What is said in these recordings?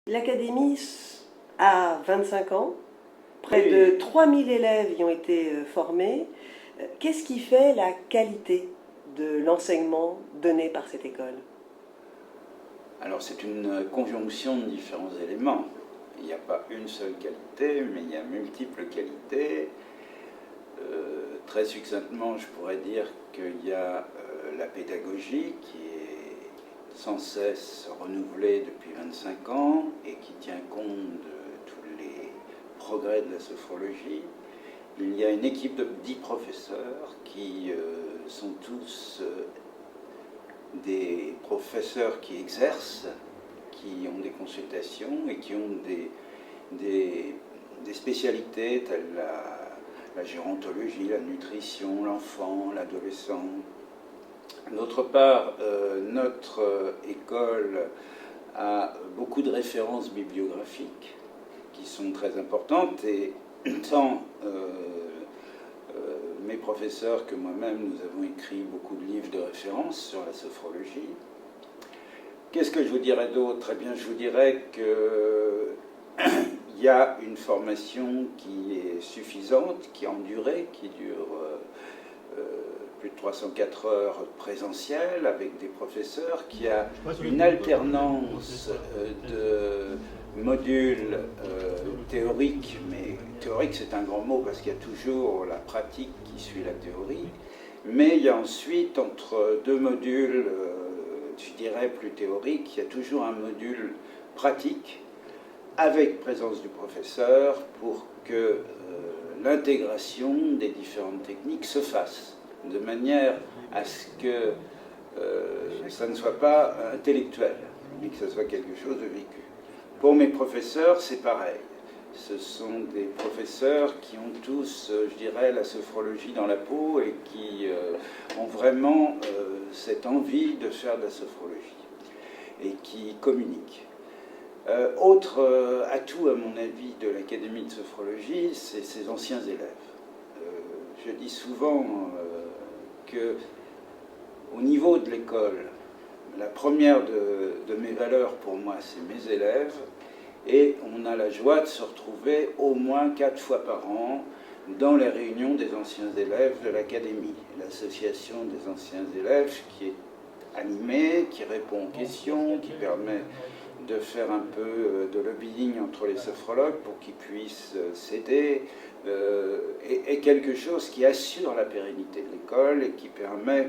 L'Académie a 25 ans, près Oui. de 3000 élèves y ont été formés. Qu'est-ce qui fait la qualité de l'enseignement donné par cette école? Alors c'est une conjonction de différents éléments. Il n'y a pas une seule qualité, mais il y a multiples qualités. Très succinctement, je pourrais dire qu'il y a la pédagogie qui est sans cesse renouvelée depuis 25 ans et qui tient compte de tous les progrès de la sophrologie. Il y a une équipe de 10 professeurs qui sont tous des professeurs qui exercent, qui ont des consultations et qui ont des spécialités telles la gérontologie, la nutrition, l'enfant, l'adolescent. D'autre part, notre école a beaucoup de références bibliographiques qui sont très importantes et tant mes professeurs que moi-même, nous avons écrit beaucoup de livres de référence sur la sophrologie. Qu'est-ce que je vous dirais d'autre? Eh bien, je vous dirais qu'il y a une formation qui est suffisante, qui est en durée, qui dure plus de 304 heures présentielles avec des professeurs, qui a une alternance de modules théoriques, mais théorique c'est un grand mot parce qu'il y a toujours la pratique qui suit la théorie, mais il y a ensuite entre deux modules, je dirais plus théoriques, il y a toujours un module pratique avec présence du professeur pour que l'intégration des différentes techniques se fasse de manière à ce que ça ne soit pas intellectuel, mais que ce soit quelque chose de vécu. Pour mes professeurs, c'est pareil. Ce sont des professeurs qui ont tous, je dirais, la sophrologie dans la peau et qui ont vraiment cette envie de faire de la sophrologie et qui communiquent. Autre atout, à mon avis, de l'Académie de sophrologie, c'est ses anciens élèves. Je dis souvent qu'au niveau de l'école, la première de mes valeurs pour moi, c'est mes élèves, et on a la joie de se retrouver au moins 4 fois par an dans les réunions des anciens élèves de l'Académie, l'association des anciens élèves qui est animée, qui répond aux questions, qui permet de faire un peu de lobbying entre les sophrologues pour qu'ils puissent s'aider, est quelque chose qui assure la pérennité de l'école et qui permet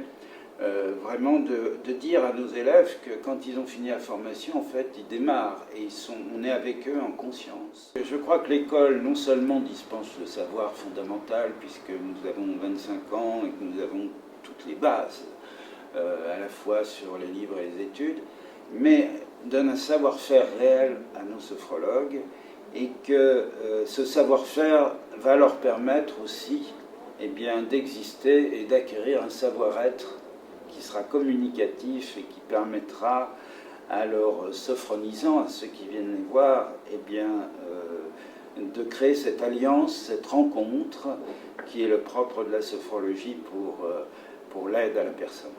vraiment de dire à nos élèves que quand ils ont fini la formation, en fait, ils démarrent et on est avec eux en conscience. Je crois que l'école non seulement dispense le savoir fondamental, puisque nous avons 25 ans et que nous avons toutes les bases, à la fois sur les livres et les études, mais donne un savoir-faire réel à nos sophrologues et que ce savoir-faire va leur permettre aussi d'exister et d'acquérir un savoir-être qui sera communicatif et qui permettra à leurs sophronisants, à ceux qui viennent les voir, de créer cette alliance, cette rencontre qui est le propre de la sophrologie pour l'aide à la personne.